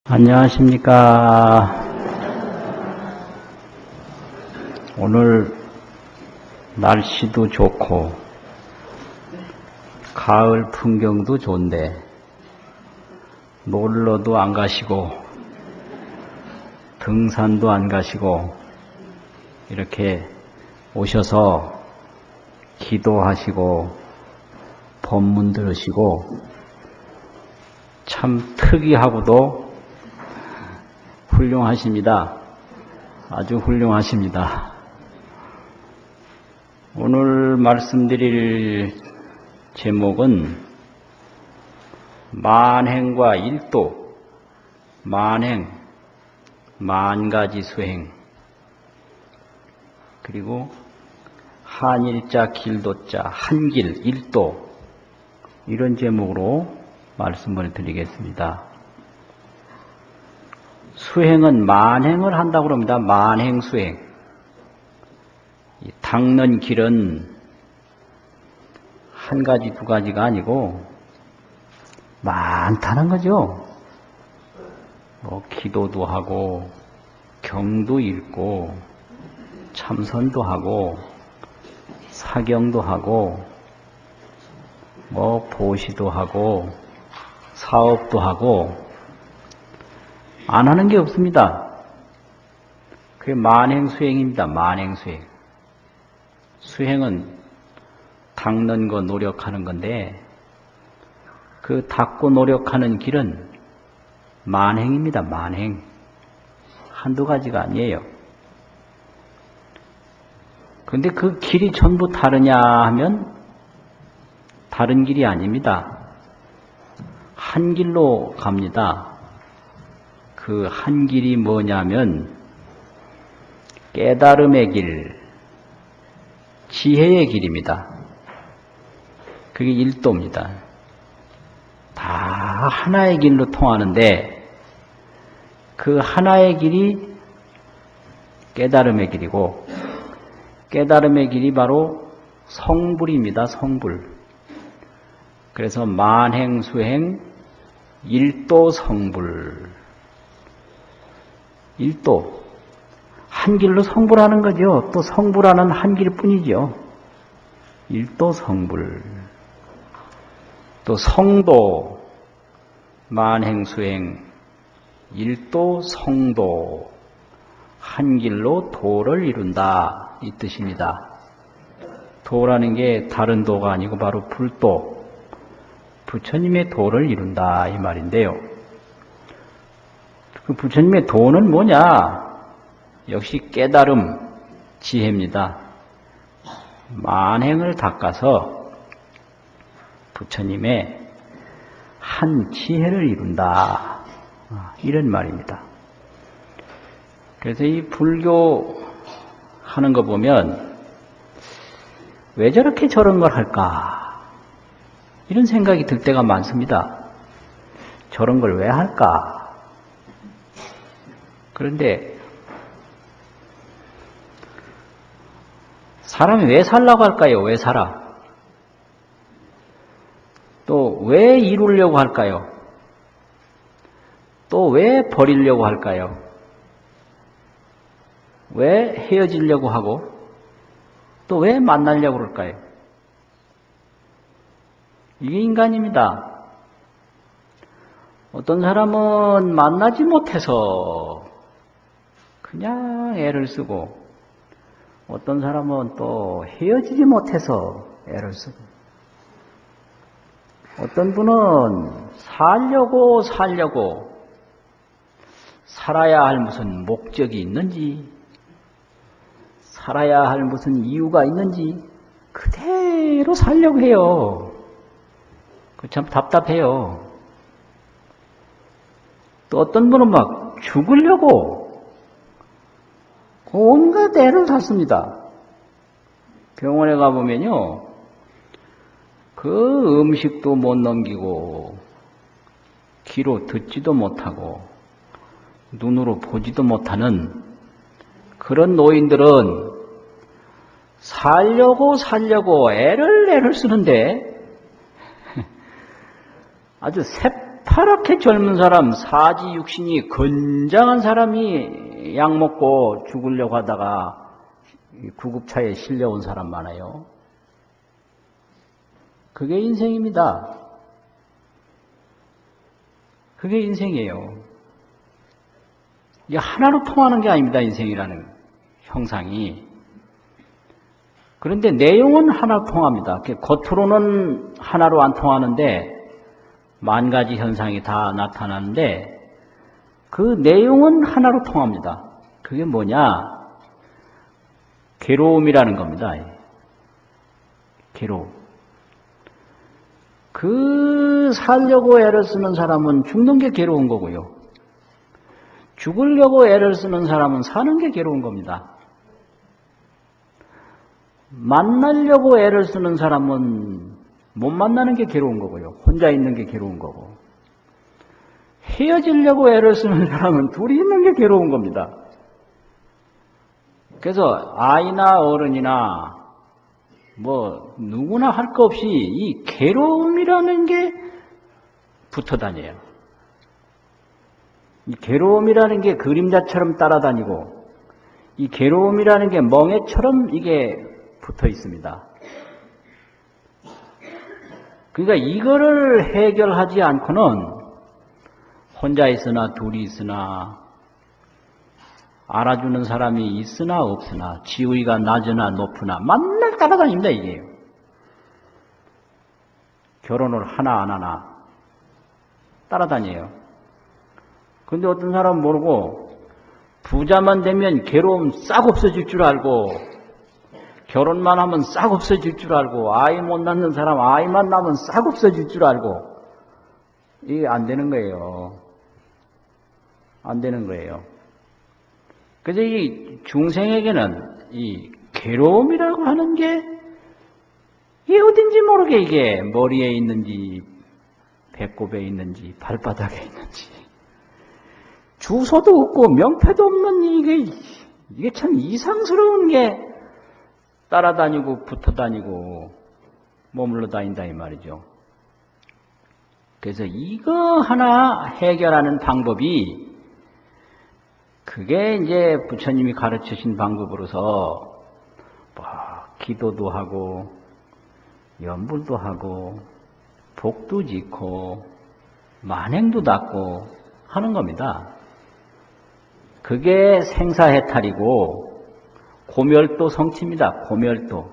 안녕하십니까. 오늘 날씨도 좋고 가을 풍경도 좋은데 놀러도 안 가시고 등산도 안 가시고 이렇게 오셔서 기도하시고 법문 들으시고 참 특이하고도 훌륭하십니다. 아주 훌륭하십니다. 오늘 말씀드릴 제목은 만행과 일도, 만행, 만가지 수행, 그리고 한일자 길도자, 한길, 일도, 이런 제목으로 말씀을 드리겠습니다. 수행은 만행을 한다고 합니다. 만행수행. 닦는 길은 한 가지, 두 가지가 아니고 많다는 거죠. 기도도 하고, 경도 읽고, 참선도 하고, 사경도 하고, 보시도 하고, 사업도 하고, 안 하는 게 없습니다. 그게 만행수행입니다. 만행수행. 수행은 닦는 거 노력하는 건데 그 닦고 노력하는 길은 만행입니다. 만행. 한두 가지가 아니에요. 그런데 그 길이 전부 다르냐 하면 다른 길이 아닙니다. 한 길로 갑니다. 그 한 길이 뭐냐면 깨달음의 길, 지혜의 길입니다. 그게 일도입니다. 다 하나의 길로 통하는데 그 하나의 길이 깨달음의 길이고 깨달음의 길이 바로 성불입니다. 성불. 그래서 만행수행 일도 성불. 일도, 한 길로 성불하는 거죠. 또 성불하는 한 길뿐이죠. 일도 성불. 또 성도, 만행수행, 일도 성도, 한 길로 도를 이룬다, 이 뜻입니다. 도라는 게 다른 도가 아니고 바로 불도, 부처님의 도를 이룬다, 이 말인데요. 그 부처님의 도는 뭐냐? 역시 깨달음, 지혜입니다. 만행을 닦아서 부처님의 한 지혜를 이룬다. 이런 말입니다. 그래서 이 불교 하는 거 보면 왜 저렇게 저런 걸 할까? 이런 생각이 들 때가 많습니다. 저런 걸 왜 할까? 그런데 사람이 왜 살라고 할까요? 왜 살아? 또 왜 이루려고 할까요? 또 왜 버리려고 할까요? 왜 헤어지려고 하고 또 왜 만나려고 그럴까요? 이게 인간입니다. 어떤 사람은 만나지 못해서 그냥 애를 쓰고 어떤 사람은 또 헤어지지 못해서 애를 쓰고 어떤 분은 살려고 살아야 할 무슨 목적이 있는지 살아야 할 무슨 이유가 있는지 그대로 살려고 해요. 그 참 답답해요. 또 어떤 분은 막 죽으려고 온갖 애를 닫습니다. 병원에 가보면요, 그 음식도 못 넘기고, 귀로 듣지도 못하고, 눈으로 보지도 못하는 그런 노인들은 살려고 애를 쓰는데, 아주 새파랗게 젊은 사람, 사지 육신이 건장한 사람이 약 먹고 죽으려고 하다가 구급차에 실려온 사람 많아요. 그게 인생입니다. 그게 인생이에요. 이게 하나로 통하는 게 아닙니다. 인생이라는 형상이. 그런데 내용은 하나로 통합니다. 겉으로는 하나로 안 통하는데 만 가지 현상이 다 나타나는데 그 내용은 하나로 통합니다. 그게 뭐냐? 괴로움이라는 겁니다. 괴로움. 살려고 애를 쓰는 사람은 죽는 게 괴로운 거고요. 죽으려고 애를 쓰는 사람은 사는 게 괴로운 겁니다. 만나려고 애를 쓰는 사람은 못 만나는 게 괴로운 거고요. 혼자 있는 게 괴로운 거고. 헤어지려고 애를 쓰는 사람은 둘이 있는 게 괴로운 겁니다. 그래서 아이나 어른이나 누구나 할 거 없이 이 괴로움이라는 게 붙어 다녀요. 이 괴로움이라는 게 그림자처럼 따라다니고 이 괴로움이라는 게 멍에처럼 이게 붙어 있습니다. 그러니까 이거를 해결하지 않고는 혼자 있으나 둘이 있으나 알아주는 사람이 있으나 없으나 지위가 낮으나 높으나 맨날 따라다닙니다. 이게 결혼을 하나 안 하나 따라다녀요. 근데 어떤 사람은 모르고 부자만 되면 괴로움 싹 없어질 줄 알고 결혼만 하면 싹 없어질 줄 알고 아이 못 낳는 사람 아이만 낳으면 싹 없어질 줄 알고 이게 안 되는 거예요. 안 되는 거예요. 그래서 이 중생에게는 이 괴로움이라고 하는 게 이게 어딘지 모르게 이게 머리에 있는지 배꼽에 있는지 발바닥에 있는지 주소도 없고 명패도 없는 이게 참 이상스러운 게 따라다니고 붙어다니고 머물러 다닌다 이 말이죠. 그래서 이거 하나 해결하는 방법이 그게 이제 부처님이 가르치신 방법으로서 기도도 하고 연불도 하고 복도 짓고 만행도 닦고 하는 겁니다. 그게 생사해탈이고 고멸도 성취입니다. 고멸도.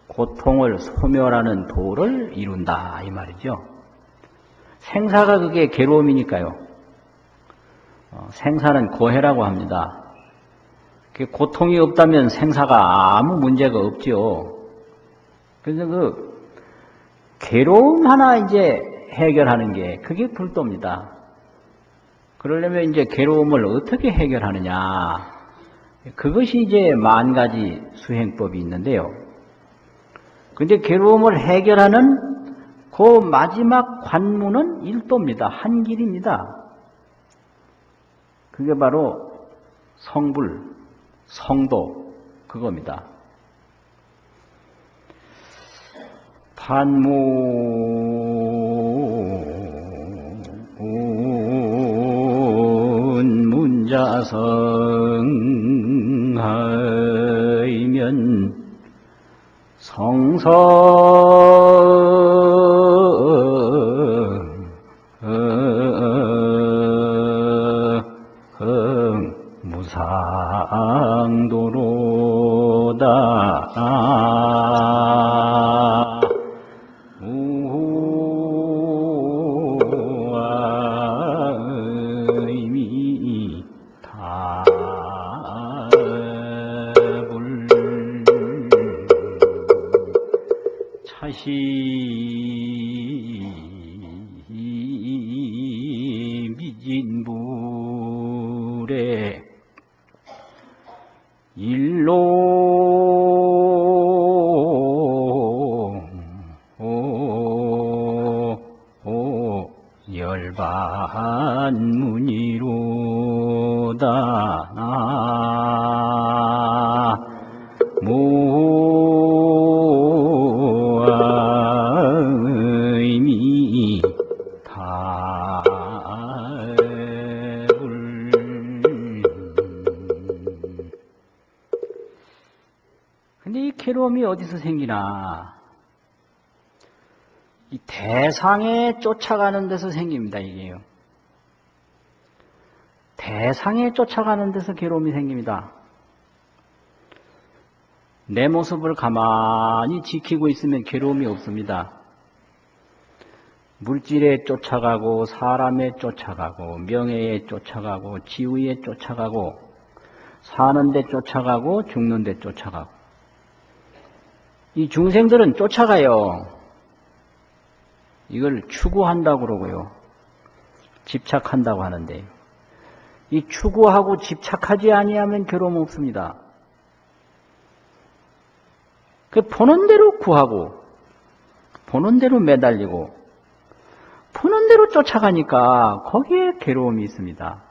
고통을 소멸하는 도를 이룬다 이 말이죠. 생사가 그게 괴로움이니까요. 생사는 고해라고 합니다. 고통이 없다면 생사가 아무 문제가 없죠. 그래서 그 괴로움 하나 이제 해결하는 게 그게 불도입니다. 그러려면 이제 괴로움을 어떻게 해결하느냐. 그것이 이제 만 가지 수행법이 있는데요. 근데 괴로움을 해결하는 그 마지막 관문은 일도입니다. 한 길입니다. 그게 바로 성불, 성도 그겁니다. 판문 문자성하이면 성서 무상도로다. 무아의미 답을 차시 미진불에 일로 열반문이로다. 무아의미 답을 괴로움이 어디서 생기나? 이 대상에 쫓아가는 데서 생깁니다, 이게요. 대상에 쫓아가는 데서 괴로움이 생깁니다. 내 모습을 가만히 지키고 있으면 괴로움이 없습니다. 물질에 쫓아가고 사람에 쫓아가고 명예에 쫓아가고 지위에 쫓아가고 사는 데 쫓아가고 죽는 데 쫓아가고 이 중생들은 쫓아가요. 이걸 추구한다고 그러고요. 집착한다고 하는데 이 추구하고 집착하지 아니하면 괴로움 없습니다. 그 보는 대로 구하고 보는 대로 매달리고 보는 대로 쫓아가니까 거기에 괴로움이 있습니다.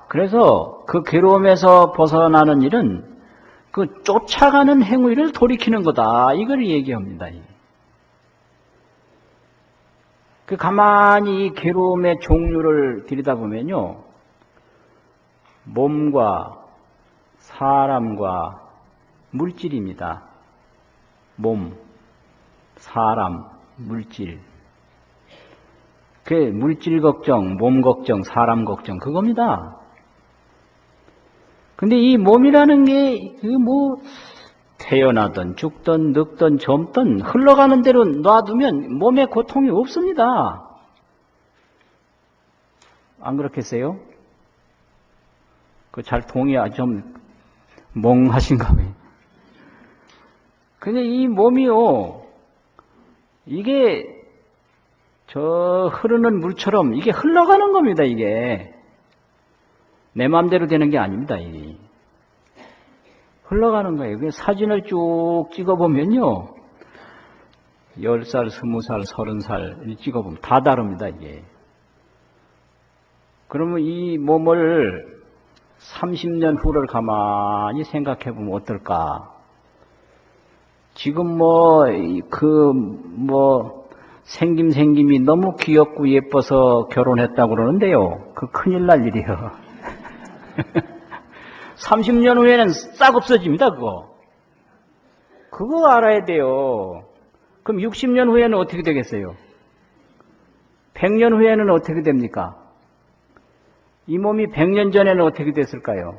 그래서 그 괴로움에서 벗어나는 일은 그 쫓아가는 행위를 돌이키는 거다. 이걸 얘기합니다. 그 가만히 이 괴로움의 종류를 들여다보면요. 몸과 사람과 물질입니다. 몸, 사람, 물질. 그 물질 걱정, 몸 걱정, 사람 걱정 그겁니다. 근데 이 몸이라는 게 태어나든 죽든 늙든 젊든 흘러가는 대로 놔두면 몸에 고통이 없습니다. 안 그렇겠어요? 그 잘 좀 멍하신가 봐요. 근데 이 몸이요, 이게 저 흐르는 물처럼 이게 흘러가는 겁니다, 이게. 내 마음대로 되는 게 아닙니다, 이게. 흘러가는 거예요. 사진을 쭉 찍어보면요. 10살, 20살, 30살 찍어보면 다 다릅니다, 이게. 그러면 이 몸을 30년 후를 가만히 생각해보면 어떨까? 지금 생김이 너무 귀엽고 예뻐서 결혼했다고 그러는데요. 그 큰일 날 일이에요. 30년 후에는 싹 없어집니다, 그거. 그거 알아야 돼요. 그럼 60년 후에는 어떻게 되겠어요? 100년 후에는 어떻게 됩니까? 이 몸이 100년 전에는 어떻게 됐을까요?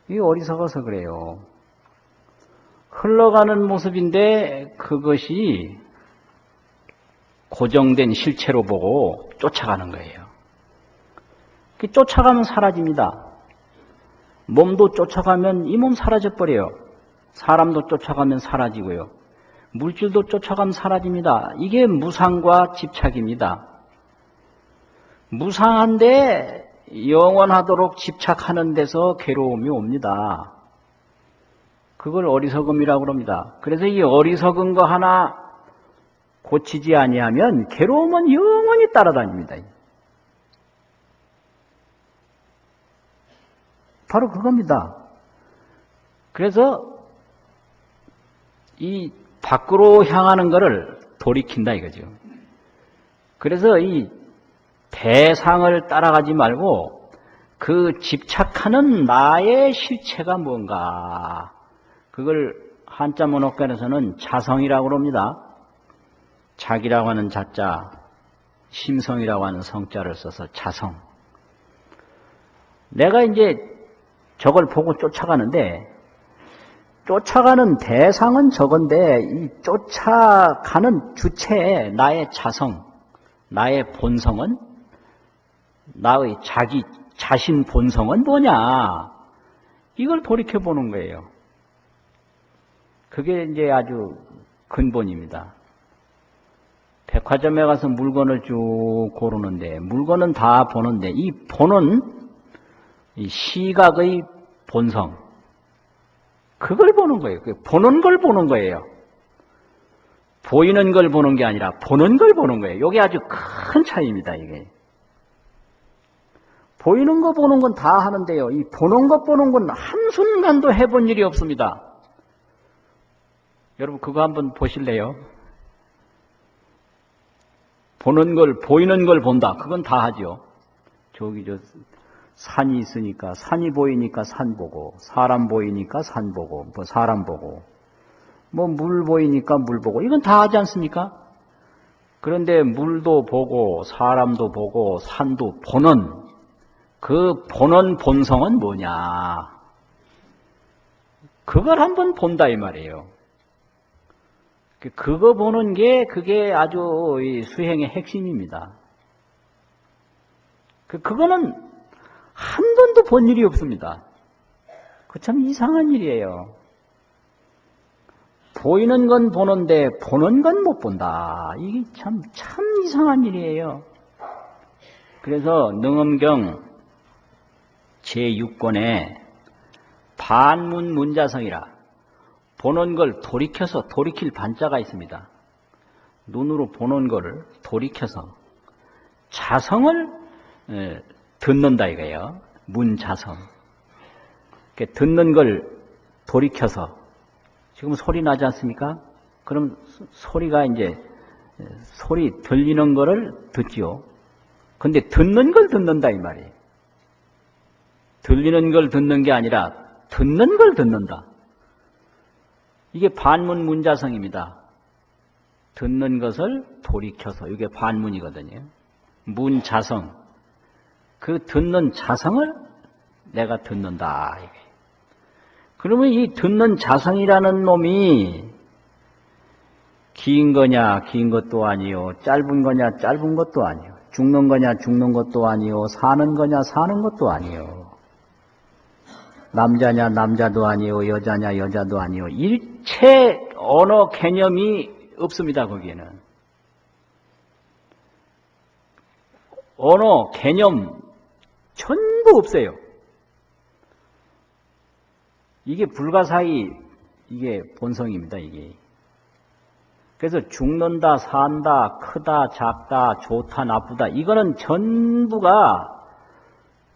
이게 어리석어서 그래요. 흘러가는 모습인데 그것이 고정된 실체로 보고 쫓아가는 거예요. 쫓아가면 사라집니다. 몸도 쫓아가면 이 몸 사라져버려요. 사람도 쫓아가면 사라지고요. 물질도 쫓아가면 사라집니다. 이게 무상과 집착입니다. 무상한데 영원하도록 집착하는 데서 괴로움이 옵니다. 그걸 어리석음이라고 합니다. 그래서 이 어리석은 거 하나 고치지 아니하면 괴로움은 영원히 따라다닙니다. 바로 그겁니다. 그래서 이 밖으로 향하는 것을 돌이킨다 이거죠. 그래서 이 대상을 따라가지 말고 그 집착하는 나의 실체가 뭔가 그걸 한자 문학관에서는 자성이라고 합니다. 자기라고 하는 자자, 심성이라고 하는 성자를 써서 자성. 내가 이제 저걸 보고 쫓아가는데 쫓아가는 대상은 저건데 이 쫓아가는 주체의 나의 자성, 나의 본성은 나의 자신 본성은 뭐냐? 이걸 돌이켜 보는 거예요. 그게 이제 아주 근본입니다. 백화점에 가서 물건을 쭉 고르는데 물건은 다 보는데 이 보는 이 시각의 본성 그걸 보는 거예요. 보는 걸 보는 거예요. 보이는 걸 보는 게 아니라 보는 걸 보는 거예요. 이게 아주 큰 차이입니다. 이게 보이는 거 보는 건 다 하는데요. 이 보는 것 보는 건 한순간도 해본 일이 없습니다. 여러분 그거 한번 보실래요? 보는 걸 보이는 걸 본다. 그건 다 하죠. 저기 산이 있으니까 산이 보이니까 산 보고, 사람 보이니까 산 보고, 뭐 사람 보고, 뭐 물 보이니까 물 보고, 이건 다 하지 않습니까? 그런데 물도 보고 사람도 보고 산도 보는 그 보는 본성은 뭐냐? 그걸 한번 본다 이 말이에요. 그거 보는 게 그게 아주 수행의 핵심입니다. 그거는 한 번도 본 일이 없습니다. 그 참 이상한 일이에요. 보이는 건 보는데 보는 건 못 본다. 이게 참 이상한 일이에요. 그래서 능엄경 제6권에 반문 문자성이라 보는 걸 돌이켜서 돌이킬 반자가 있습니다. 눈으로 보는 거를 돌이켜서 자성을 듣는다 이거예요. 문자성. 듣는 걸 돌이켜서 지금 소리 나지 않습니까? 그럼 소리가 이제 소리 들리는 거를 듣지요. 근데 듣는 걸 듣는다 이 말이에요. 들리는 걸 듣는 게 아니라 듣는 걸 듣는다. 이게 반문 문자성입니다. 듣는 것을 돌이켜서 이게 반문이거든요. 문자성. 그 듣는 자성을 내가 듣는다. 그러면 이 듣는 자성이라는 놈이 긴 거냐 긴 것도 아니요, 짧은 거냐 짧은 것도 아니요, 죽는 거냐 죽는 것도 아니요, 사는 거냐 사는 것도 아니요, 남자냐 남자도 아니요, 여자냐 여자도 아니요, 일체 언어 개념이 없습니다. 거기에는 언어 개념 전부 없어요. 이게 불가사의, 이게 본성입니다, 이게. 그래서 죽는다, 산다, 크다, 작다, 좋다, 나쁘다, 이거는 전부가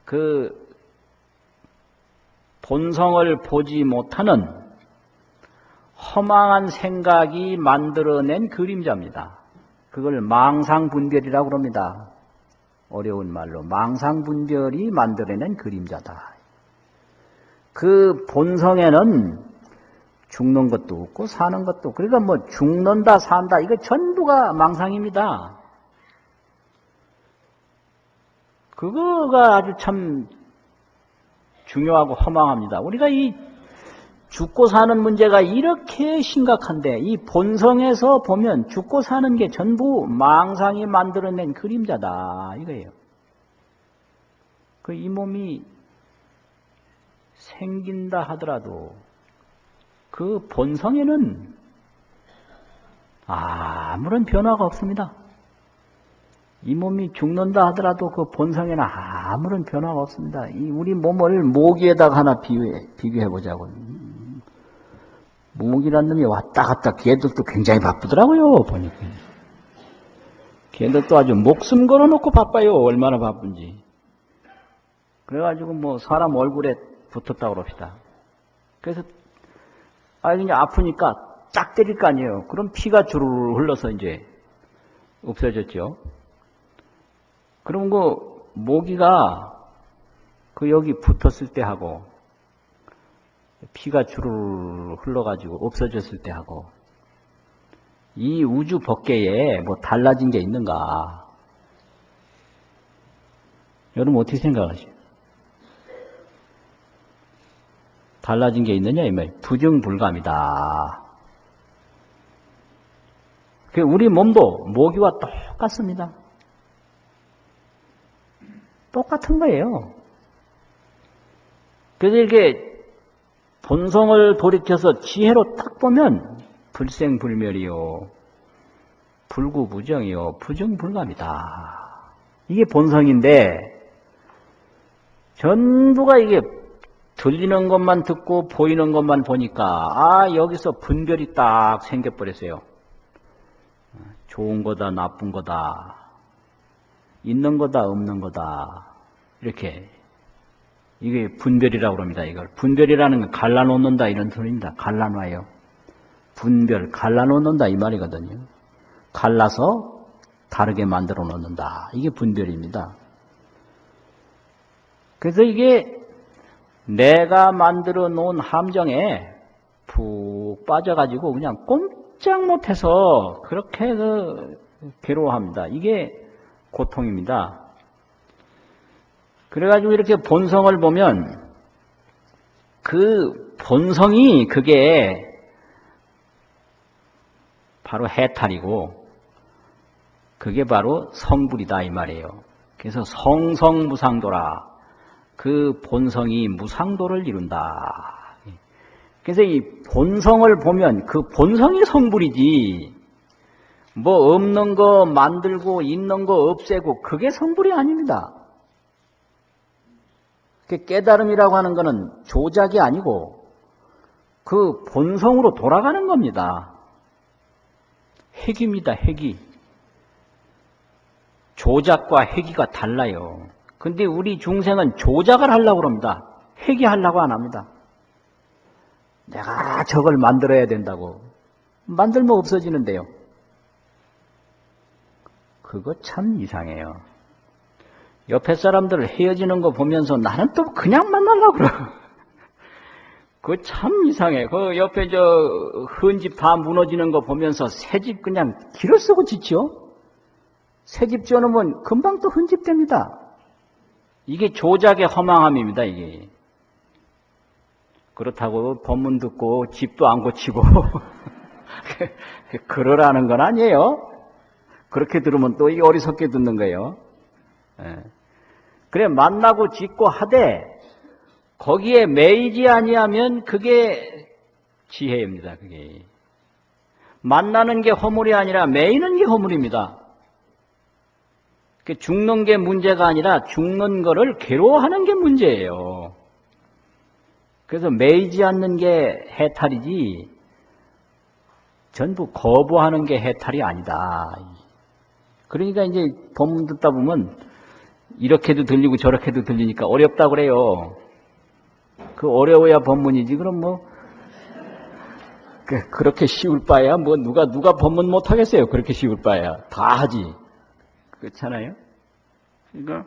그 본성을 보지 못하는 허망한 생각이 만들어낸 그림자입니다. 그걸 망상분별이라고 합니다. 어려운 말로 망상분별이 만들어낸 그림자다. 그 본성에는 죽는 것도 없고 사는 것도 없고, 그러니까 뭐 죽는다 산다 이거 전부가 망상입니다. 그거가 아주 참 중요하고 허망합니다. 우리가 이 죽고 사는 문제가 이렇게 심각한데 이 본성에서 보면 죽고 사는 게 전부 망상이 만들어낸 그림자다 이거예요. 그 이 몸이 생긴다 하더라도 그 본성에는 아무런 변화가 없습니다. 이 몸이 죽는다 하더라도 그 본성에는 아무런 변화가 없습니다. 이 우리 몸을 모기에다가 하나 비교해 보자고. 모기란 놈이 왔다 갔다, 걔들도 굉장히 바쁘더라고요, 보니까. 걔들도 아주 목숨 걸어놓고 바빠요, 얼마나 바쁜지. 그래가지고 뭐 사람 얼굴에 붙었다고 그럽시다. 그래서 그냥 아프니까 딱 때릴 거 아니에요. 그럼 피가 주르르 흘러서 이제 없어졌죠. 그럼 그 모기가 그 여기 붙었을 때 하고 피가 주르르 흘러가지고 없어졌을 때 하고 이 우주 법계에 뭐 달라진 게 있는가? 여러분 어떻게 생각하세요? 달라진 게 있느냐 이 말. 부정불감이다. 우리 몸도 모기와 똑같습니다. 똑같은 거예요. 그래서 이렇게 본성을 돌이켜서 지혜로 딱 보면 불생불멸이요, 불구부정이요, 부정불감이다. 이게 본성인데 전부가 이게 들리는 것만 듣고 보이는 것만 보니까 여기서 분별이 딱 생겨버렸어요. 좋은 거다 나쁜 거다, 있는 거다 없는 거다, 이렇게. 이게 분별이라고 합니다. 이걸 분별이라는 건 갈라놓는다 이런 소리입니다. 갈라놔요. 분별, 갈라놓는다 이 말이거든요. 갈라서 다르게 만들어 놓는다. 이게 분별입니다. 그래서 이게 내가 만들어 놓은 함정에 푹 빠져가지고 그냥 꼼짝 못해서 그렇게 괴로워합니다. 이게 고통입니다. 그래가지고 이렇게 본성을 보면 그 본성이 그게 바로 해탈이고 그게 바로 성불이다 이 말이에요. 그래서 성성무상도라. 그 본성이 무상도를 이룬다. 그래서 이 본성을 보면 그 본성이 성불이지 뭐 없는 거 만들고 있는 거 없애고 그게 성불이 아닙니다. 깨달음이라고 하는 것은 조작이 아니고 그 본성으로 돌아가는 겁니다. 핵입니다. 핵이. 조작과 핵이가 달라요. 근데 우리 중생은 조작을 하려고 합니다. 핵이 하려고 안 합니다. 내가 저걸 만들어야 된다고. 만들면 없어지는데요. 그거 참 이상해요. 옆에 사람들 헤어지는 거 보면서 나는 또 그냥 만나려고 그래. 그거 참 이상해. 그 옆에 헌 집 다 무너지는 거 보면서 새 집 그냥 길을 쓰고 짓죠? 새 집 지어놓으면 금방 또 헌 집 됩니다. 이게 조작의 허망함입니다, 이게. 그렇다고 법문 듣고 집도 안 고치고 그러라는 건 아니에요. 그렇게 들으면 또 이 어리석게 듣는 거예요. 그래 만나고 짓고 하되 거기에 매이지 아니하면 그게 지혜입니다. 그게 만나는 게 허물이 아니라 매이는 게 허물입니다. 죽는 게 문제가 아니라 죽는 거를 괴로워하는 게 문제예요. 그래서 매이지 않는 게 해탈이지 전부 거부하는 게 해탈이 아니다. 그러니까 이제 법문 듣다 보면 이렇게도 들리고 저렇게도 들리니까 어렵다고 그래요. 그 어려워야 법문이지. 그럼 뭐 그렇게 쉬울 바야 뭐 누가 법문 못 하겠어요. 그렇게 쉬울 바야 다 하지. 그렇잖아요. 그러니까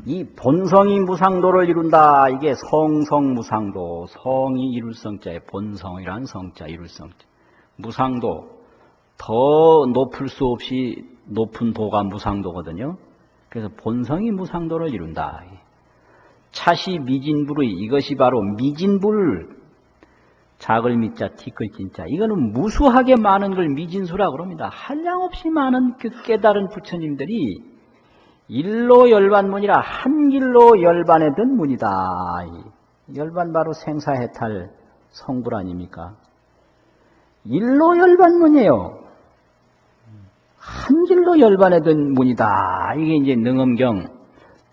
이 본성이 무상도를 이룬다. 이게 성성무상도. 성이 이룰 성자에 본성이란 성자 이룰 성자. 무상도. 더 높을 수 없이 높은 도가 무상도거든요. 그래서 본성이 무상도를 이룬다. 차시 미진불의 이것이 바로 미진불. 작을 미자 티끌 진자. 이거는 무수하게 많은 걸 미진수라고 합니다. 한량없이 많은 그 깨달은 부처님들이 일로 열반문이라 한 길로 열반에 든 문이다. 열반 바로 생사해탈 성불 아닙니까? 일로 열반문이에요. 한 길로 열반에 든 문이다. 이게 이제 능엄경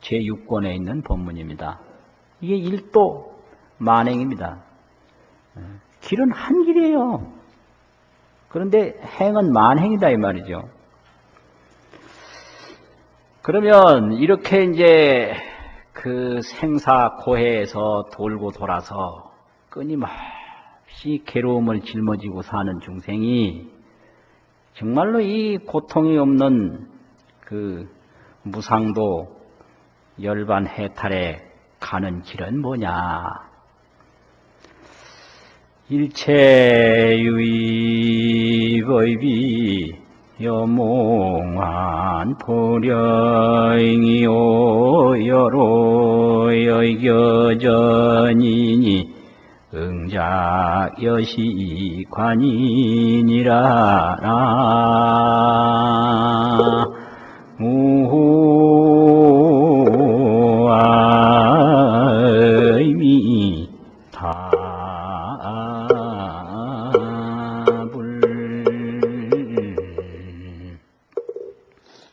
제6권에 있는 본문입니다. 이게 일도 만행입니다. 길은 한 길이에요. 그런데 행은 만행이다 이 말이죠. 그러면 이렇게 이제 그 생사 고해에서 돌고 돌아서 끊임없이 괴로움을 짊어지고 사는 중생이 정말로 이 고통이 없는 그 무상도 열반 해탈에 가는 길은 뭐냐? 일체유의법이 여몽한 보령이요 여로여겨전이니 응작여시관이니라 무아의미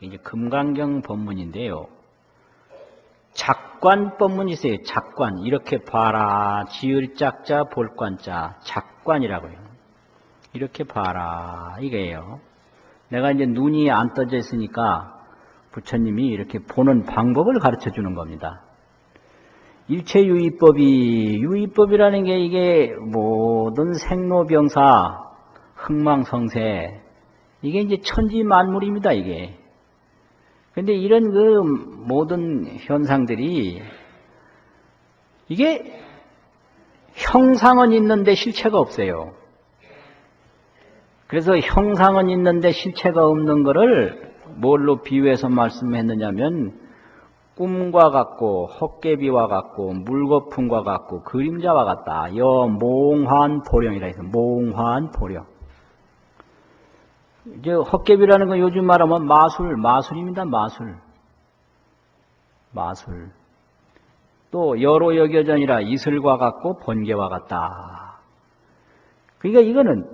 이제 금강경 법문인데요. 작관 법문이 있어요. 작관. 이렇게 봐라. 지을 짝자 볼관자. 작관이라고 해요. 이렇게 봐라. 이게요. 내가 이제 눈이 안 떠져 있으니까 부처님이 이렇게 보는 방법을 가르쳐 주는 겁니다. 일체유의법이, 유의법이라는 게 이게 모든 생로병사, 흥망성쇠, 이게 이제 천지만물입니다, 이게. 근데 이런 그 모든 현상들이 이게 형상은 있는데 실체가 없어요. 그래서 형상은 있는데 실체가 없는 거를 뭘로 비유해서 말씀했느냐면 꿈과 같고 헛개비와 같고 물거품과 같고 그림자와 같다. 여 몽환보령이라 해서 몽환보령. 이제 헛개비라는 건 요즘 말하면 마술입니다. 마술. 또 여로 여겨전이라 이슬과 같고 번개와 같다. 그러니까 이거는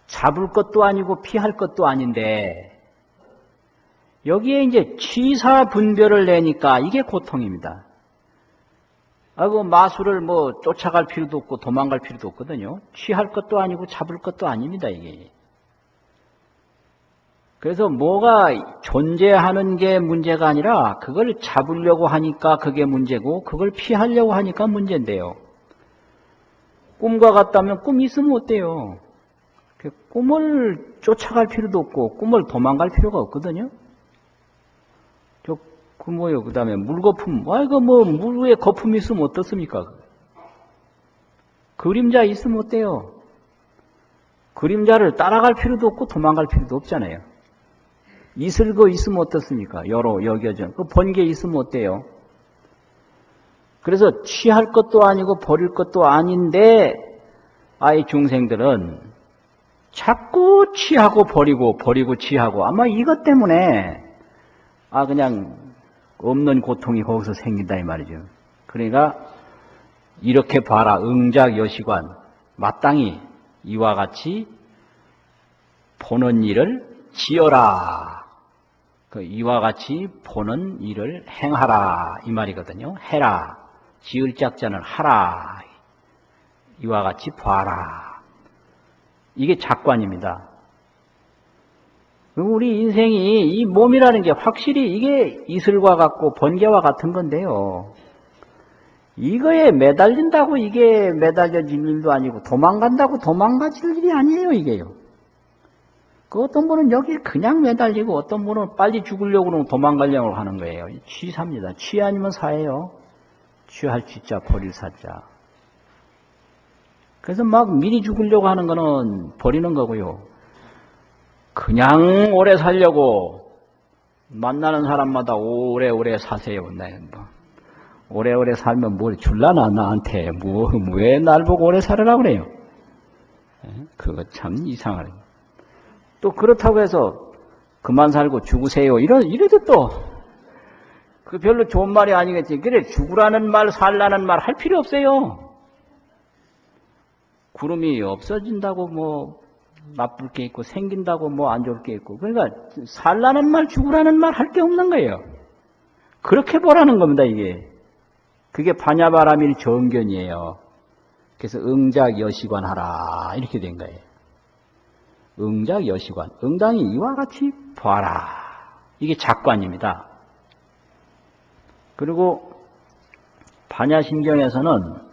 잡을 것도 아니고 피할 것도 아닌데 여기에 이제 취사 분별을 내니까 이게 고통입니다. 그 마술을 뭐 쫓아갈 필요도 없고 도망갈 필요도 없거든요. 취할 것도 아니고 잡을 것도 아닙니다, 이게. 그래서 뭐가 존재하는 게 문제가 아니라 그걸 잡으려고 하니까 그게 문제고 그걸 피하려고 하니까 문제인데요. 꿈과 같다면 꿈이 있으면 어때요? 꿈을 쫓아갈 필요도 없고 꿈을 도망갈 필요가 없거든요. 그 뭐요? 그 다음에 물거품. 이거 뭐 물 위에 거품이 있으면 어떻습니까? 그림자 있으면 어때요? 그림자를 따라갈 필요도 없고 도망갈 필요도 없잖아요. 이슬거 있으면 어떻습니까? 여로 여겨전. 그 번개 있으면 어때요? 그래서 취할 것도 아니고 버릴 것도 아닌데 아이 중생들은 자꾸 취하고 버리고 취하고 아마 이것 때문에 그냥 없는 고통이 거기서 생긴다 이 말이죠. 그러니까 이렇게 봐라. 응작여시관 마땅히 이와 같이 보는 일을 지어라. 이와 같이 보는 일을 행하라 이 말이거든요. 해라. 지을 짝자는 하라. 이와 같이 봐라. 이게 작관입니다. 우리 인생이 이 몸이라는 게 확실히 이게 이슬과 같고 번개와 같은 건데요. 이거에 매달린다고 이게 매달려질 일도 아니고 도망간다고 도망가질 일이 아니에요, 이게요. 그 어떤 분은 여기 그냥 매달리고 어떤 분은 빨리 죽으려고 그러면 도망가려고 하는 거예요. 취사입니다. 취 아니면 사예요. 취할 취자, 버릴 사자. 그래서 막 미리 죽으려고 하는 거는 버리는 거고요. 그냥 오래 살려고 만나는 사람마다 오래오래 사세요. 네, 뭐. 오래오래 살면 뭘 줄라나 나한테 왜 날 보고 오래 살으라고 그래요. 그거 참 이상하네. 또 그렇다고 해서 그만 살고 죽으세요. 이래도 또 그 별로 좋은 말이 아니겠지. 그래 죽으라는 말 살라는 말 할 필요 없어요. 구름이 없어진다고 뭐 나쁠 게 있고 생긴다고 뭐 안 좋을 게 있고 그러니까 살라는 말 죽으라는 말 할 게 없는 거예요. 그렇게 보라는 겁니다. 이게. 그게 반야바라밀 정견이에요. 그래서 응작여시관 하라 이렇게 된 거예요. 응작여시관. 응당이 이와 같이 봐라. 이게 작관입니다. 그리고 반야심경에서는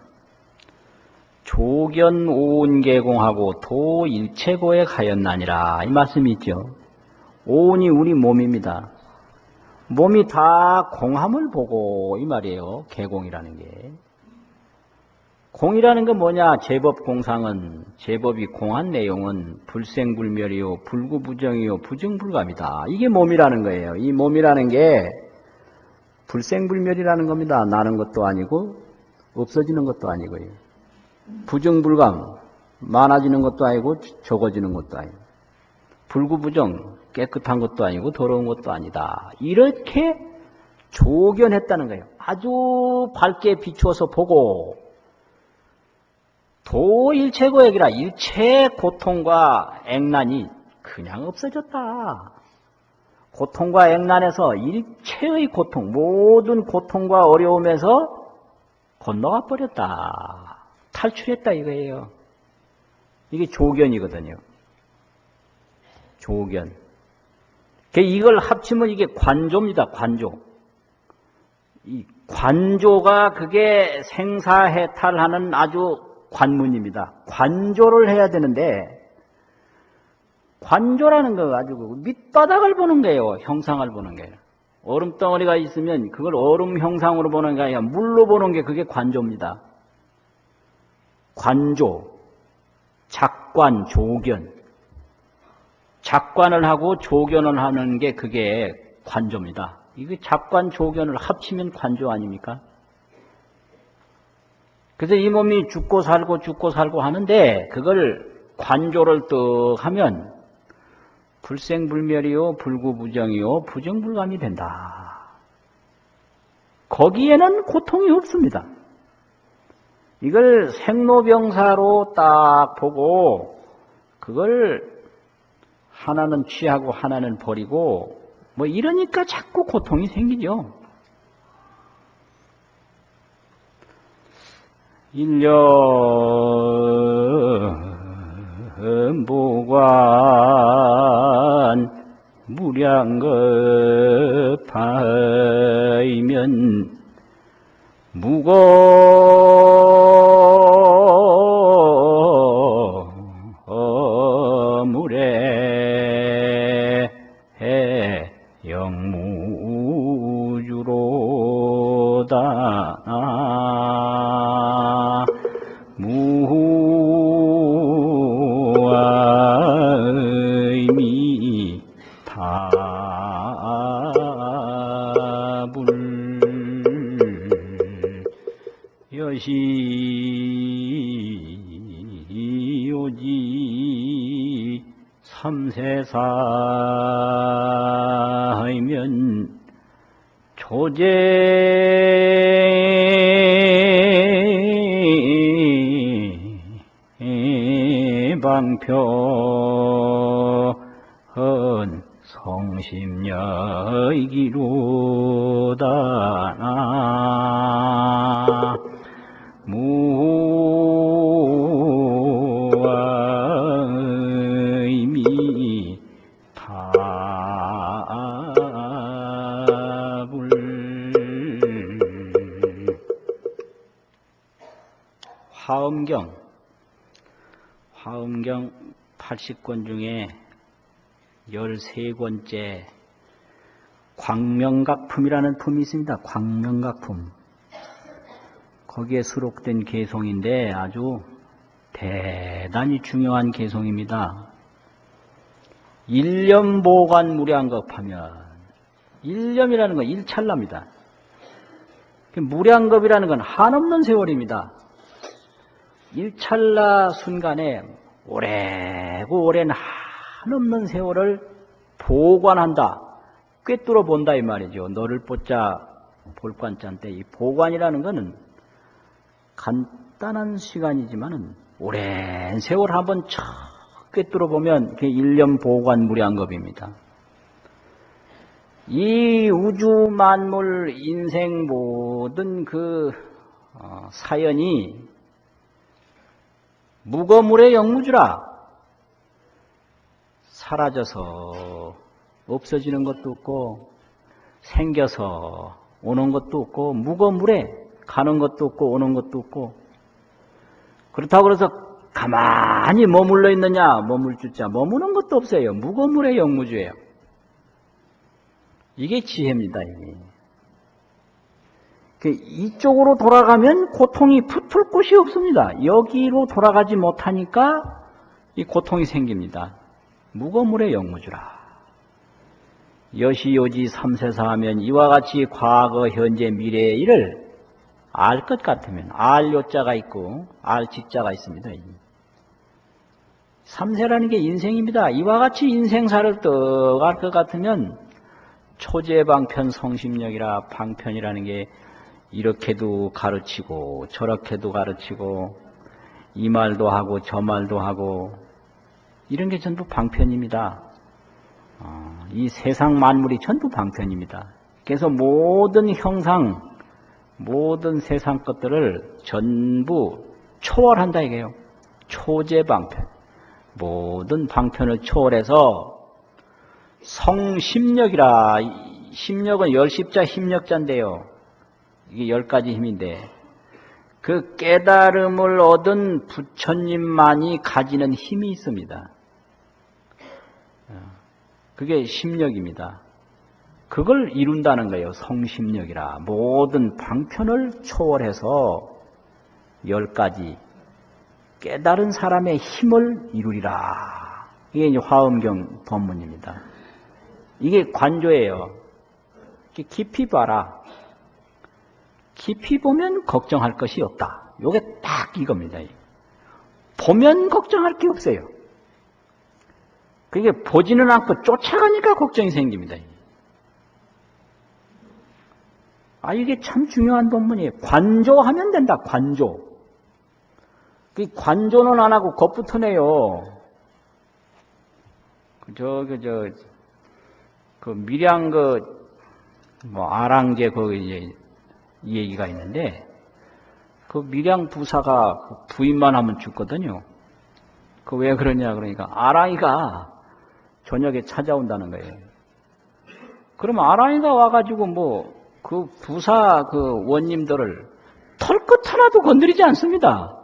조견 오운계공하고 도일체고에 가였나니라 이 말씀이 있죠. 오운이 우리 몸입니다. 몸이 다 공함을 보고 이 말이에요. 계공이라는 게. 공이라는 건 뭐냐? 제법공상은 제법이 공한 내용은 불생불멸이요 불구부정이요 부정불감이다. 이게 몸이라는 거예요. 이 몸이라는 게 불생불멸이라는 겁니다. 나는 것도 아니고 없어지는 것도 아니고요. 부정불감, 많아지는 것도 아니고 적어지는 것도 아니고 불구부정, 깨끗한 것도 아니고 더러운 것도 아니다. 이렇게 조견했다는 거예요. 아주 밝게 비추어서 보고 도일체고액이라 일체 고통과 액난이 그냥 없어졌다. 고통과 액난에서 일체의 고통, 모든 고통과 어려움에서 건너가 버렸다. 탈출했다 이거예요. 이게 조견이거든요. 조견. 이걸 합치면 이게 관조입니다. 관조. 이 관조가 그게 생사해탈하는 아주 관문입니다. 관조를 해야 되는데 관조라는 거 가지고 밑바닥을 보는 거예요. 형상을 보는 거예요. 얼음덩어리가 있으면 그걸 얼음 형상으로 보는 게 아니라 물로 보는 게 그게 관조입니다. 관조, 작관, 조견. 작관을 하고 조견을 하는 게 그게 관조입니다. 이게 작관, 조견을 합치면 관조 아닙니까? 그래서 이 몸이 죽고 살고 하는데 그걸 관조를 떡 하면 불생불멸이요, 불구부정이요, 부정불감이 된다. 거기에는 고통이 없습니다. 이걸 생로병사로 딱 보고 그걸 하나는 취하고 하나는 버리고 뭐 이러니까 자꾸 고통이 생기죠. 일념보관 무량겁하이면 무거물에 영무주로다. 무아의미 타불 여시오지 삼세사이면 조제방편 성심여이기로다. 무아의미 타불 화엄경 80권 중에 13권째 광명각품이라는 품이 있습니다. 광명각품. 거기에 수록된 개송인데 아주 대단히 중요한 개송입니다. 일념보관 무량겁하면, 일념이라는 건 일찰나입니다. 무량겁이라는 건 한없는 세월입니다. 일찰나 순간에 오래고 오랜 한없는 세월을 보관한다. 꿰뚫어 본다 이 말이죠. 너를 보자 볼관자인데 이 보관이라는 것은 간단한 시간이지만은 오랜 세월 한번 척 꿰뚫어 보면 그게 일념 보관 무량겁입니다. 이 우주 만물 인생 모든 그 사연이 무거물의 영무주라. 사라져서 없어지는 것도 없고 생겨서 오는 것도 없고 무거물에 가는 것도 없고 오는 것도 없고 그렇다고 해서 가만히 머물러 있느냐 머물주자 머무는 것도 없어요. 무거물의 영무주예요. 이게 지혜입니다. 이게. 이쪽으로 돌아가면 고통이 붙을 곳이 없습니다. 여기로 돌아가지 못하니까 이 고통이 생깁니다. 무거물의 영무주라. 여시요지 삼세사하면 이와 같이 과거, 현재, 미래의 일을 알 것 같으면 알 요자가 있고 알 지자가 있습니다. 삼세라는 게 인생입니다. 이와 같이 인생사를 떡 알 것 같으면 초제방편 성심력이라 방편이라는 게 이렇게도 가르치고 저렇게도 가르치고 이 말도 하고 저 말도 하고 이런 게 전부 방편입니다. 이 세상 만물이 전부 방편입니다. 그래서 모든 형상, 모든 세상 것들을 전부 초월한다 이게요. 초제방편. 모든 방편을 초월해서 성심력이라. 심력은 열십자 힘력자인데요. 이게 10가지 힘인데 그 깨달음을 얻은 부처님만이 가지는 힘이 있습니다. 그게 심력입니다. 그걸 이룬다는 거예요. 성심력이라. 모든 방편을 초월해서 10가지 깨달은 사람의 힘을 이루리라. 이게 이제 화엄경 법문입니다. 이게 관조예요. 깊이 봐라. 깊이 보면 걱정할 것이 없다. 요게 딱 이겁니다. 보면 걱정할 게 없어요. 그게 보지는 않고 쫓아가니까 걱정이 생깁니다. 이게 참 중요한 법문이에요. 관조하면 된다. 관조. 그 관조는 안 하고 겁부터네요. 그 밀양 아랑제 이제 이 얘기가 있는데, 그 밀양 부사가 부인만 하면 죽거든요. 그 왜 그러냐 그러니까 아랑이가 저녁에 찾아온다는 거예요. 그러면 아랑이가 와가지고 그 부사 그 원님들을 털끝 하나도 건드리지 않습니다.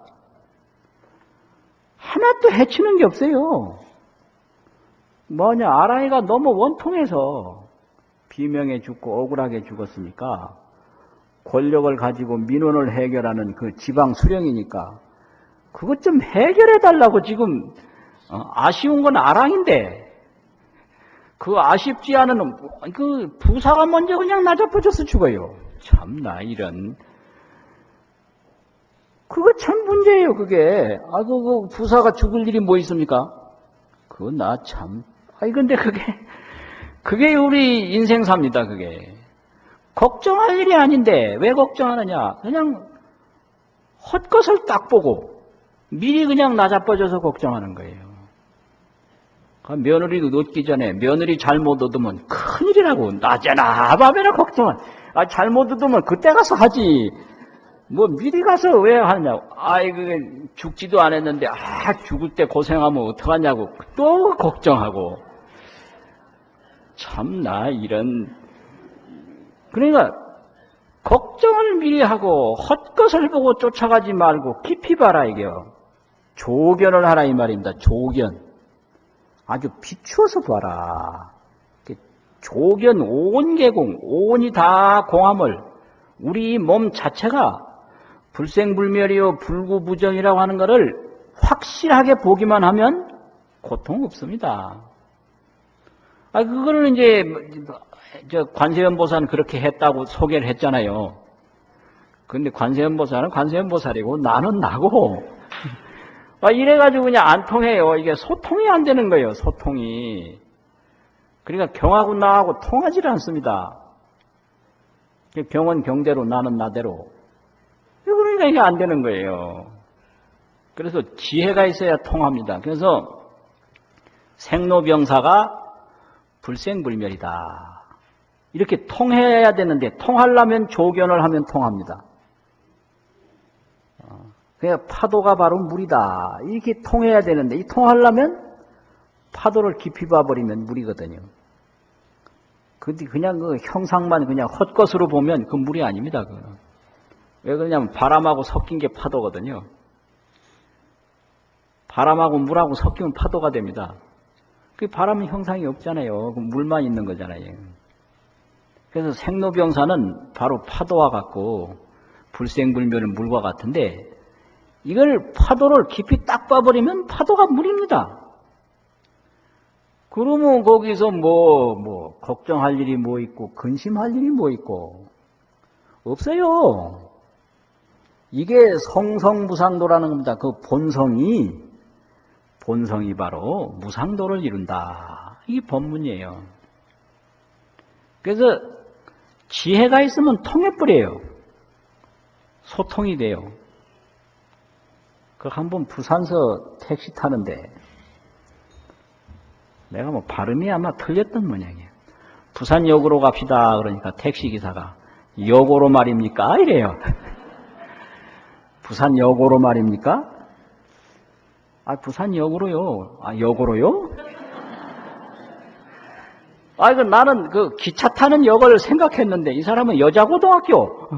하나도 해치는 게 없어요. 아랑이가 너무 원통해서 비명에 죽고 억울하게 죽었으니까 권력을 가지고 민원을 해결하는 그 지방 수령이니까 그것 좀 해결해달라고 지금 아쉬운 건 아랑인데 그 아쉽지 않은 그 부사가 먼저 그냥 나자빠져서 죽어요. 참나 이런. 그거 참 문제예요. 그게. 그 부사가 죽을 일이 뭐 있습니까? 그거 나 참. 근데 그게 우리 인생사입니다. 그게. 걱정할 일이 아닌데 왜 걱정하느냐? 그냥 헛것을 딱 보고 미리 그냥 나자빠져서 걱정하는 거예요. 며느리도 얻기 전에 며느리 잘못 얻으면 큰일이라고. 낮에나 밤에나 걱정은. 잘못 얻으면 그때 가서 하지. 미리 가서 왜 하냐고. 그게 죽지도 않았는데 죽을 때 고생하면 어떡하냐고 또 걱정하고. 참나 이런. 그러니까 걱정을 미리 하고 헛것을 보고 쫓아가지 말고 깊이 봐라 이게요. 조견을 하라 이 말입니다. 조견. 아주 비추어서 봐라. 조견 오온계공, 오온이 다 공함을 우리 몸 자체가 불생불멸이요 불구부정이라고 하는 것을 확실하게 보기만 하면 고통 없습니다. 그거는 이제 관세음보살은 그렇게 했다고 소개를 했잖아요. 근데 관세음보살은 관세음보살이고 나는 나고 이래가지고 그냥 안 통해요. 이게 소통이 안 되는 거예요. 소통이. 그러니까 경하고 나하고 통하지를 않습니다. 경은 경대로 나는 나대로. 그러니까 이게 안 되는 거예요. 그래서 지혜가 있어야 통합니다. 그래서 생로병사가 불생불멸이다. 이렇게 통해야 되는데 통하려면 조견을 하면 통합니다. 그러니까 파도가 바로 물이다. 이렇게 통해야 되는데 이 통하려면 파도를 깊이 봐버리면 물이거든요. 근데 그냥 그 형상만 그냥 헛것으로 보면 그 물이 아닙니다. 그거는. 왜 그러냐면 바람하고 섞인 게 파도거든요. 바람하고 물하고 섞이면 파도가 됩니다. 그 바람은 형상이 없잖아요. 그 물만 있는 거잖아요. 그래서 생로병사는 바로 파도와 같고 불생불멸은 물과 같은데 이걸 파도를 깊이 딱 봐버리면 파도가 물입니다. 그러면 거기서 걱정할 일이 뭐 있고 근심할 일이 뭐 있고 없어요. 이게 성성무상도라는 겁니다. 그 본성이 바로 무상도를 이룬다. 이게 법문이에요. 그래서 지혜가 있으면 통해버려요. 소통이 돼요. 한번 부산서 택시 타는데 내가 발음이 아마 틀렸던 모양이에요. 부산역으로 갑시다 그러니까 택시기사가 역으로 말입니까? 이래요. 부산역으로 말입니까? 부산역으로요. 역으로요? 나는 그 기차 타는 역을 생각했는데 이 사람은 여자고등학교.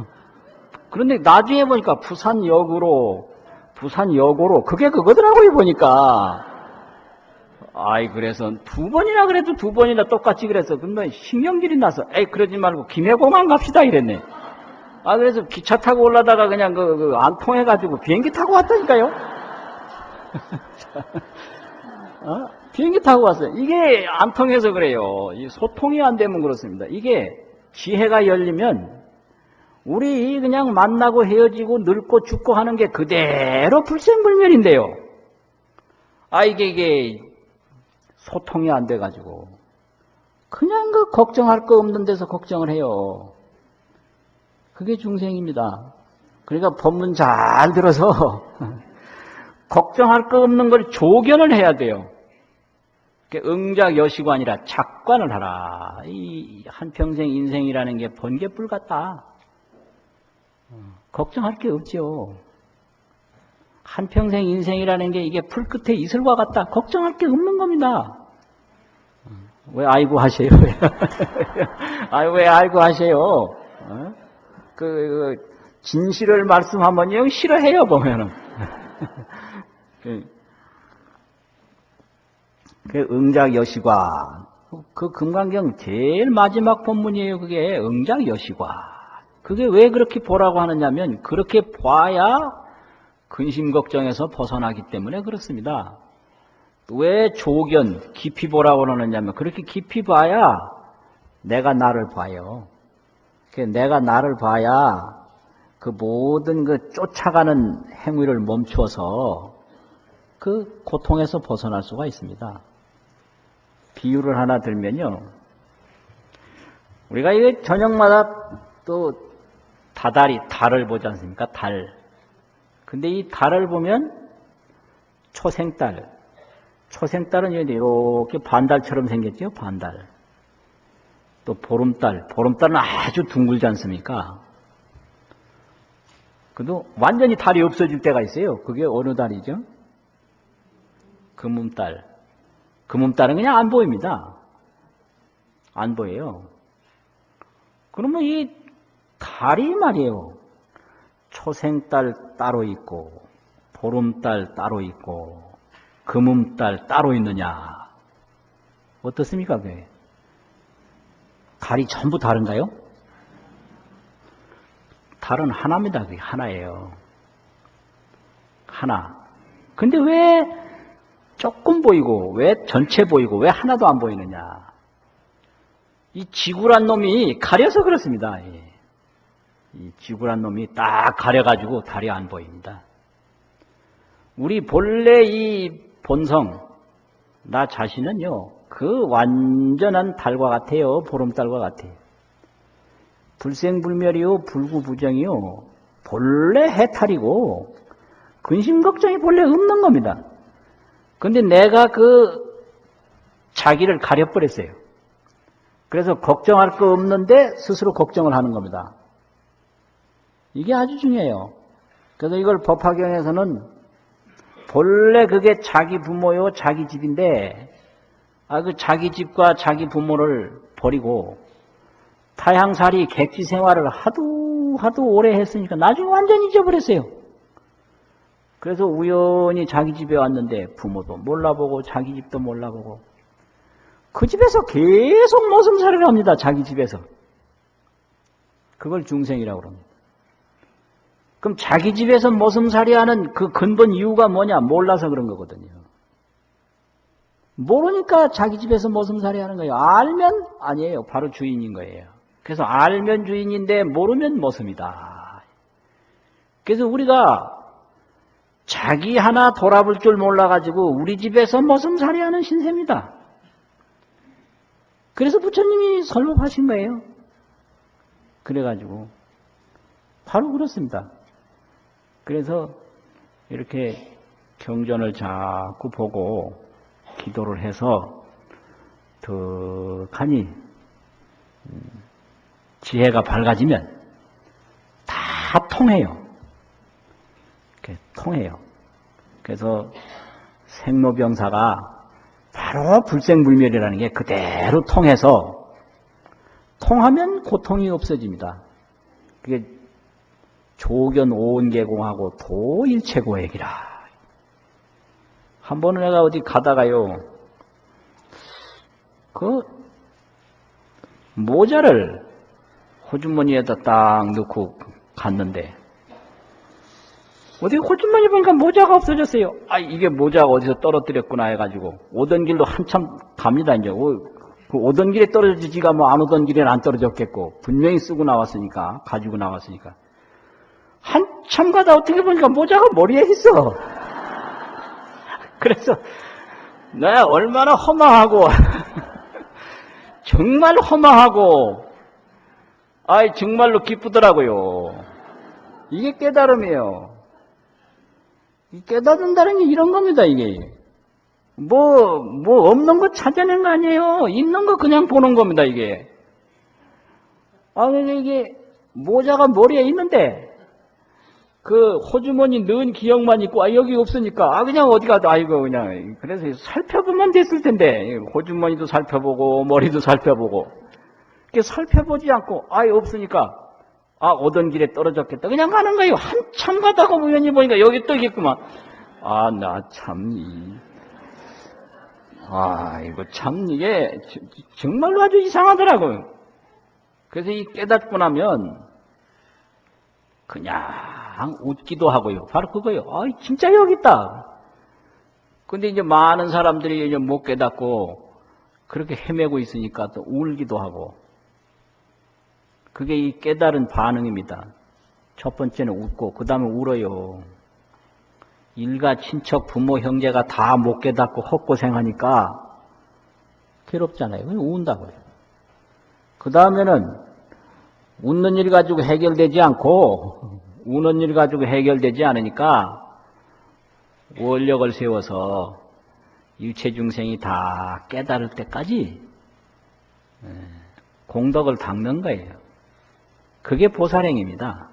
그런데 나중에 보니까 부산역으로 그게 그거더라고요 보니까. 아이, 그래서 두 번이나 그래도 두 번이나 똑같이 그래서, 근데 신경질이 나서, 에이, 그러지 말고 김해공항 갑시다, 이랬네. 아, 그래서 기차 타고 올라다가 그냥 안 통해가지고 비행기 타고 왔다니까요? 비행기 타고 왔어요. 이게 안 통해서 그래요. 이 소통이 안 되면 그렇습니다. 이게 지혜가 열리면 우리 그냥 만나고 헤어지고 늙고 죽고 하는 게 그대로 불생불멸인데요. 아, 이게 소통이 안 돼가지고 그냥 걱정할 거 없는 데서 걱정을 해요. 그게 중생입니다. 그러니까 법문 잘 들어서 걱정할 거 없는 걸 조견을 해야 돼요. 응작여시가 아니라 작관을 하라. 이 한평생 인생이라는 게 번개불 같다. 걱정할 게 없죠. 한평생 인생이라는 게 이게 풀 끝에 이슬과 같다. 걱정할 게 없는 겁니다. 왜 아이고 하세요? 왜 아이고 하세요? 진실을 말씀하면 싫어해요, 보면은. 응작여시과. 금강경 제일 마지막 본문이에요. 그게 응작여시과. 그게 왜 그렇게 보라고 하느냐면, 그렇게 봐야 근심걱정에서 벗어나기 때문에 그렇습니다. 왜 조견, 깊이 보라고 하느냐면, 그렇게 깊이 봐야 내가 봐요. 내가 나를 봐야 그 모든 쫓아가는 행위를 멈추어서 그 고통에서 벗어날 수가 있습니다. 비유를 하나 들면요. 우리가 이게 저녁마다 또 달을 보지 않습니까? 달. 근데 이 달을 보면 초생달은 이렇게 반달처럼 생겼죠? 반달. 또 보름달은 아주 둥글지 않습니까? 그래도 완전히 달이 없어질 때가 있어요. 그게 어느 달이죠? 금음달. 금음달은 그냥 안 보입니다. 안 보여요. 그러면 이 달이 말이에요. 초생달 따로 있고, 보름달 따로 있고, 금음달 따로 있느냐? 어떻습니까, 그게? 달이 전부 다른가요? 달은 하나입니다. 그게 하나예요. 하나. 근데 왜 조금 보이고, 왜 전체 보이고, 왜 하나도 안 보이느냐? 이 지구란 놈이 가려서 그렇습니다. 이 지구란 놈이 딱 가려가지고 달이 안 보입니다. 우리 본래 이 본성, 나 자신은요, 그 완전한 달과 같아요. 보름달과 같아요. 불생불멸이요, 불구부정이요, 본래 해탈이고, 근심걱정이 본래 없는 겁니다. 근데 내가 자기를 가려버렸어요. 그래서 걱정할 거 없는데 스스로 걱정을 하는 겁니다. 이게 아주 중요해요. 그래서 이걸 법화경에서는 본래 그게 자기 부모요, 자기 집인데, 그 자기 집과 자기 부모를 버리고 타향살이 객지 생활을 하도 오래 했으니까 나중에 완전히 잊어버렸어요. 그래서 우연히 자기 집에 왔는데 부모도 몰라보고 자기 집도 몰라보고 그 집에서 계속 모슴살이를 합니다. 자기 집에서. 그걸 중생이라고 그럽니다. 그럼 자기 집에서 모슴살이하는 그 근본 이유가 뭐냐? 몰라서 그런 거거든요. 모르니까 자기 집에서 모슴살이하는 거예요. 알면 아니에요. 바로 주인인 거예요. 그래서 알면 주인인데 모르면 모습이다. 그래서 우리가 자기 하나 돌아볼 줄 몰라가지고 우리 집에서 모슴살이하는 신세입니다. 그래서 부처님이 설법하신 거예요. 그래가지고 바로 그렇습니다. 그래서 이렇게 경전을 자꾸 보고 기도를 해서 덕하니 지혜가 밝아지면 다 통해요. 이렇게 통해요. 그래서 생로병사가 바로 불생불멸이라는 게 그대로 통해서 통하면 고통이 없어집니다. 그게 조견 오온계공하고 도일체고액이라. 한 번은 내가 어디 가다가요, 그 모자를 호주머니에다 딱 넣고 갔는데 어디 호주머니 보니까 모자가 없어졌어요. 아, 이게 모자가 어디서 떨어뜨렸구나 해가지고 오던 길로 한참 갑니다. 이제 그 오던 길에 떨어지지가 뭐 안 오던 길에는 안 떨어졌겠고 분명히 쓰고 나왔으니까, 가지고 나왔으니까 한참 가다 어떻게 보니까 모자가 머리에 있어. 그래서 내가 얼마나 허망하고 정말 허망하고 아이 정말로 기쁘더라고요. 이게 깨달음이에요. 깨닫는다는 게 이런 겁니다. 이게 뭐 없는 거 찾아낸 거 아니에요. 있는 거 그냥 보는 겁니다. 이게 이게 모자가 머리에 있는데 그 호주머니 넣은 기억만 있고 여기 없으니까 그냥 어디 가도 아이고 그냥 그래서 살펴보면 됐을 텐데 호주머니도 살펴보고 머리도 살펴보고 이렇게 살펴보지 않고 없으니까 오던 길에 떨어졌겠다 그냥 가는 거예요. 한참 가다가 우연히 보니까 여기 또 있겠구만. 나 참 이거 참 이게 정말로 아주 이상하더라고요. 그래서 이 깨닫고 나면 그냥 웃기도 하고요. 바로 그거예요. 진짜 여기 있다. 근데 이제 많은 사람들이 이제 못 깨닫고 그렇게 헤매고 있으니까 또 울기도 하고. 그게 이 깨달은 반응입니다. 첫 번째는 웃고, 그 다음에 울어요. 일가, 친척, 부모, 형제가 다 못 깨닫고 헛고생하니까 괴롭잖아요. 그냥 운다고요. 그 다음에는 웃는 일 가지고 해결되지 않고, 우는 일 가지고 해결되지 않으니까 원력을 세워서 일체 중생이 다 깨달을 때까지 공덕을 닦는 거예요. 그게 보살행입니다.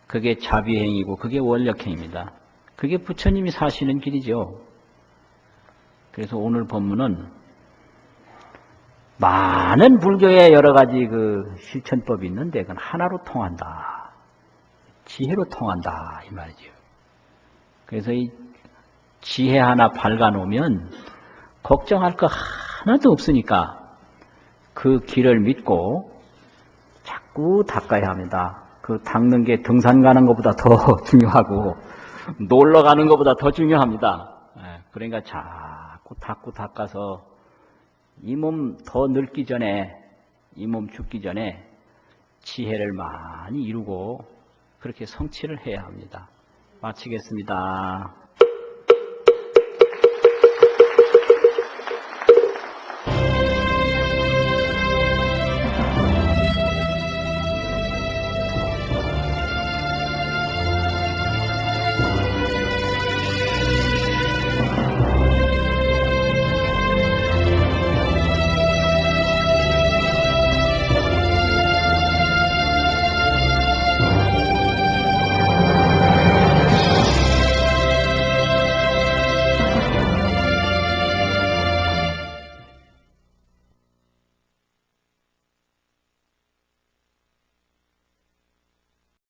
그게 자비행이고 그게 원력행입니다. 그게 부처님이 사시는 길이죠. 그래서 오늘 본문은 많은 불교의 여러 가지 그 실천법이 있는데 그건 하나로 통한다. 지혜로 통한다 이 말이죠. 그래서 이 지혜 하나 밝아놓으면 걱정할 거 하나도 없으니까 그 길을 믿고 자꾸 닦아야 합니다. 그 닦는 게 등산 가는 것보다 더 중요하고 놀러 가는 것보다 더 중요합니다. 그러니까 자꾸 닦아서 이 몸 더 늙기 전에, 이 몸 죽기 전에 지혜를 많이 이루고 그렇게 성취를 해야 합니다. 마치겠습니다.